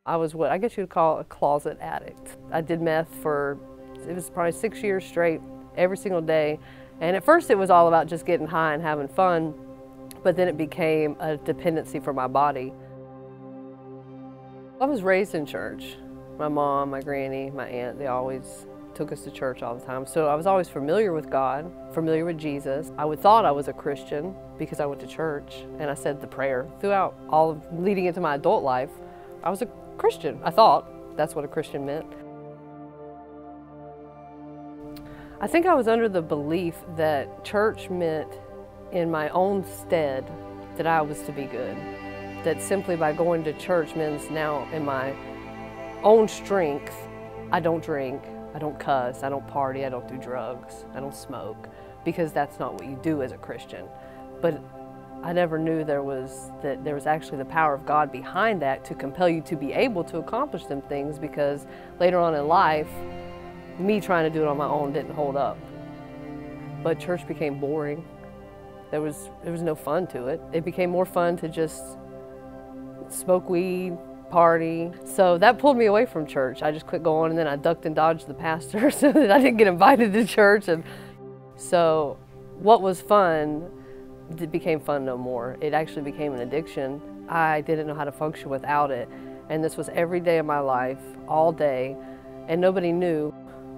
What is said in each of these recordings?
I was what I guess you'd call a closet addict. I did meth for, it was probably 6 years straight, every single day. And at first it was all about just getting high and having fun, but then it became a dependency for my body. I was raised in church. My mom, my granny, my aunt, they always took us to church all the time. So I was always familiar with God, familiar with Jesus. I thought I was a Christian because I went to church and I said the prayer. Throughout all of leading into my adult life, I was a Christian. I thought that's what a Christian meant. I think I was under the belief that church meant in my own stead that I was to be good. That simply by going to church means now in my own strength, I don't drink, I don't cuss, I don't party, I don't do drugs, I don't smoke, because that's not what you do as a Christian. But I never knew that there was actually the power of God behind that to compel you to be able to accomplish them things, because later on in life, me trying to do it on my own didn't hold up. But church became boring. There was no fun to it. It became more fun to just smoke weed, party. So that pulled me away from church. I just quit going, and then I ducked and dodged the pastor so that I didn't get invited to church. And so what was fun, it became fun no more. It actually became an addiction. I didn't know how to function without it. And this was every day of my life, all day, and nobody knew.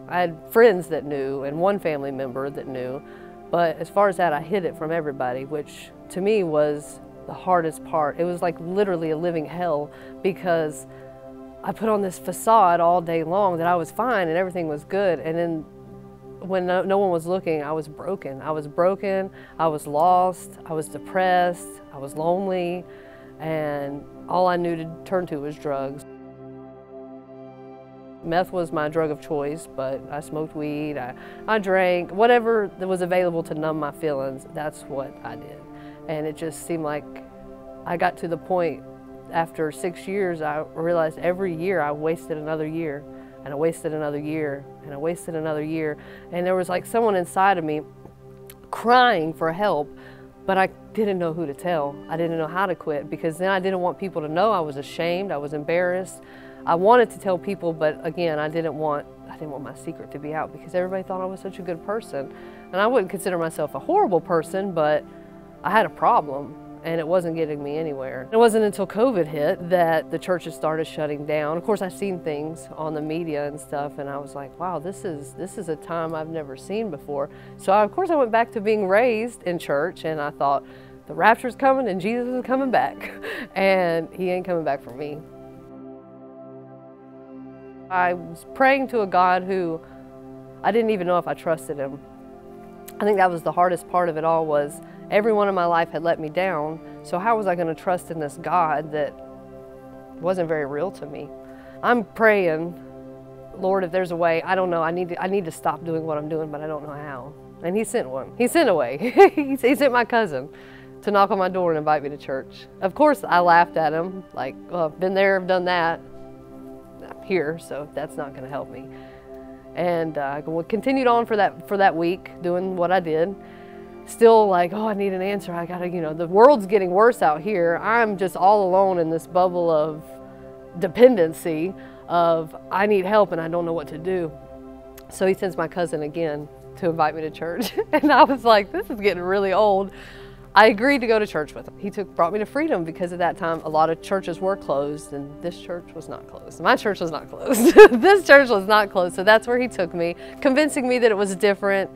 I had friends that knew and one family member that knew, but as far as that, I hid it from everybody, which to me was the hardest part. It was like literally a living hell, because I put on this facade all day long that I was fine and everything was good, and then when no one was looking, I was broken. I was broken, I was lost, I was depressed, I was lonely, and all I knew to turn to was drugs. Meth was my drug of choice, but I smoked weed, I drank, whatever that was available to numb my feelings, that's what I did. And it just seemed like I got to the point after 6 years, I realized every year I wasted another year, and I wasted another year, and I wasted another year. And there was like someone inside of me crying for help, but I didn't know who to tell. I didn't know how to quit, because then I didn't want people to know. I was ashamed, I was embarrassed. I wanted to tell people, but again, I didn't want my secret to be out, because everybody thought I was such a good person. And I wouldn't consider myself a horrible person, but I had a problem, and it wasn't getting me anywhere. It wasn't until COVID hit that the churches started shutting down. Of course, I've seen things on the media and stuff, and I was like, wow, this is a time I've never seen before. So of course I went back to being raised in church, and I thought, the rapture's coming and Jesus is coming back. And he ain't coming back for me. I was praying to a God who I didn't even know if I trusted him. I think that was the hardest part of it all, was everyone in my life had let me down, so how was I going to trust in this God that wasn't very real to me? I'm praying, Lord, if there's a way, I don't know, I need to stop doing what I'm doing, but I don't know how. And he sent one. He sent a way. He sent my cousin to knock on my door and invite me to church. Of course, I laughed at him, like, well, I've been there, I've done that. I'm here, so that's not going to help me. And I continued on for that week, doing what I did. Still like, oh, I need an answer. I gotta, the world's getting worse out here. I'm just all alone in this bubble of dependency of I need help and I don't know what to do. So he sends my cousin again to invite me to church. And I was like, this is getting really old. I agreed to go to church with him. He brought me to Freedom, because at that time a lot of churches were closed, and this church was not closed. My church was not closed. This church was not closed. So that's where he took me, convincing me that it was different.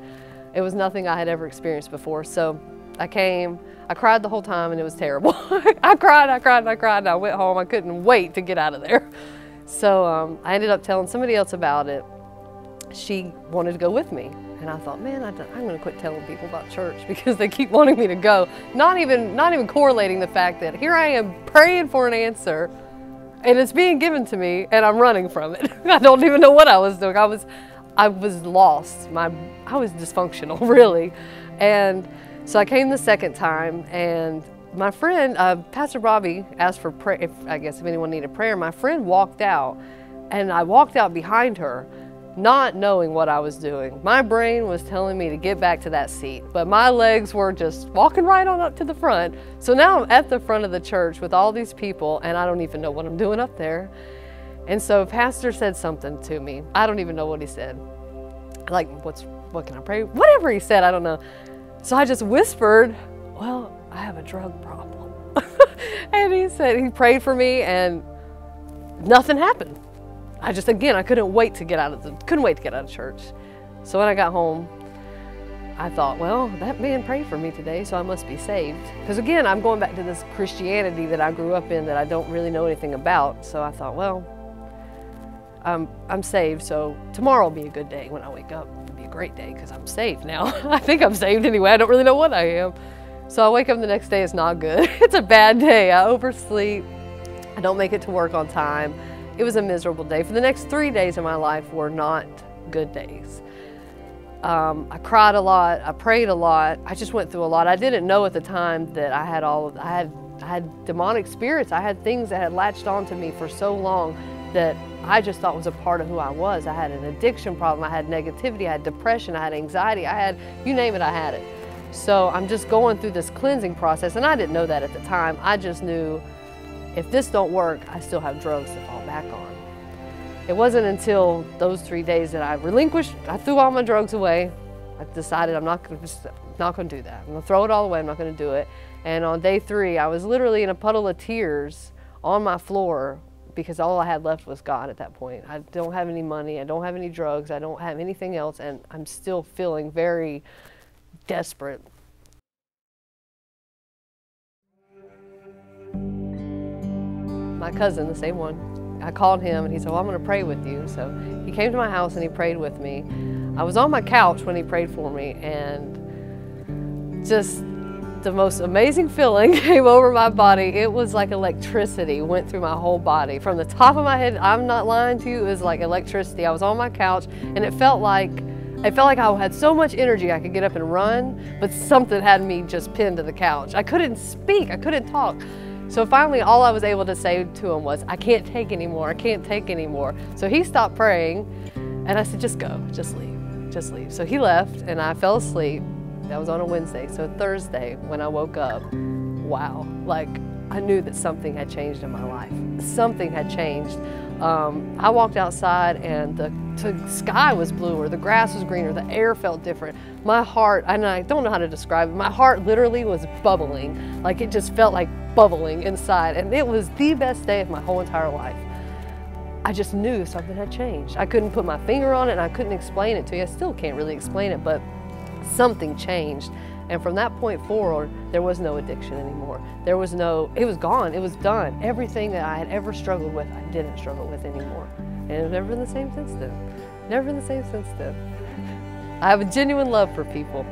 It was nothing I had ever experienced before. So I came, I cried the whole time, and it was terrible. I cried, and I went home. I couldn't wait to get out of there. So I ended up telling somebody else about it. She wanted to go with me. And I thought, man, I'm going to quit telling people about church, because they keep wanting me to go. Not even correlating the fact that here I am praying for an answer, and it's being given to me, and I'm running from it. I don't even know what I was doing. I was lost. I was dysfunctional, really. And so I came the second time, and my friend, Pastor Bobby, asked for prayer, if anyone needed prayer. My friend walked out, and I walked out behind her, not knowing what I was doing. My brain was telling me to get back to that seat, but my legs were just walking right on up to the front. So now I'm at the front of the church with all these people, and I don't even know what I'm doing up there. And so pastor said something to me. I don't even know what he said. Like, what can I pray? Whatever he said, I don't know. So I just whispered, well, I have a drug problem. And he prayed for me and nothing happened. I couldn't wait to get out of church. So when I got home, I thought, well, that man prayed for me today, so I must be saved. Because again, I'm going back to this Christianity that I grew up in that I don't really know anything about. So I thought, well, I'm saved, so tomorrow will be a good day when I wake up. It'll be a great day because I'm saved now. I think I'm saved anyway. I don't really know what I am. So I wake up the next day, it's not good. It's a bad day. I oversleep. I don't make it to work on time. It was a miserable day. For the next 3 days of my life were not good days. I cried a lot. I prayed a lot. I just went through a lot. I didn't know at the time that I had demonic spirits. I had things that had latched onto me for so long that I just thought was a part of who I was. I had an addiction problem. I had negativity. I had depression. I had anxiety. You name it, I had it. So I'm just going through this cleansing process, and I didn't know that at the time. I just knew if this don't work, I still have drugs to fall back on. It wasn't until those 3 days that I threw all my drugs away. I decided I'm not going to do that. I'm going to throw it all away. I'm not going to do it. And on day 3, I was literally in a puddle of tears on my floor because all I had left was God at that point. I don't have any money. I don't have any drugs. I don't have anything else. And I'm still feeling very desperate. My cousin, the same one, I called him and he said, well, I'm going to pray with you. So he came to my house and he prayed with me. I was on my couch when he prayed for me, and just the most amazing feeling came over my body. It was like electricity went through my whole body. From the top of my head, I'm not lying to you, it was like electricity. I was on my couch and it felt like I had so much energy I could get up and run, but something had me just pinned to the couch. I couldn't speak, I couldn't talk. So finally, all I was able to say to him was, I can't take anymore, I can't take anymore. So he stopped praying, and I said, just go, just leave, just leave. So he left, and I fell asleep. That was on a Wednesday. So Thursday, when I woke up, wow, like I knew that something had changed in my life. Something had changed. I walked outside and the sky was bluer, the grass was greener, the air felt different. My heart, and I don't know how to describe it, my heart literally was bubbling. Like it just felt like bubbling inside, and it was the best day of my whole entire life. I just knew something had changed. I couldn't put my finger on it and I couldn't explain it to you. I still can't really explain it, but something changed. And from that point forward, there was no addiction anymore. It was gone, it was done. Everything that I had ever struggled with, I didn't struggle with anymore. And it's never been the same since then. Never been the same since then. I have a genuine love for people.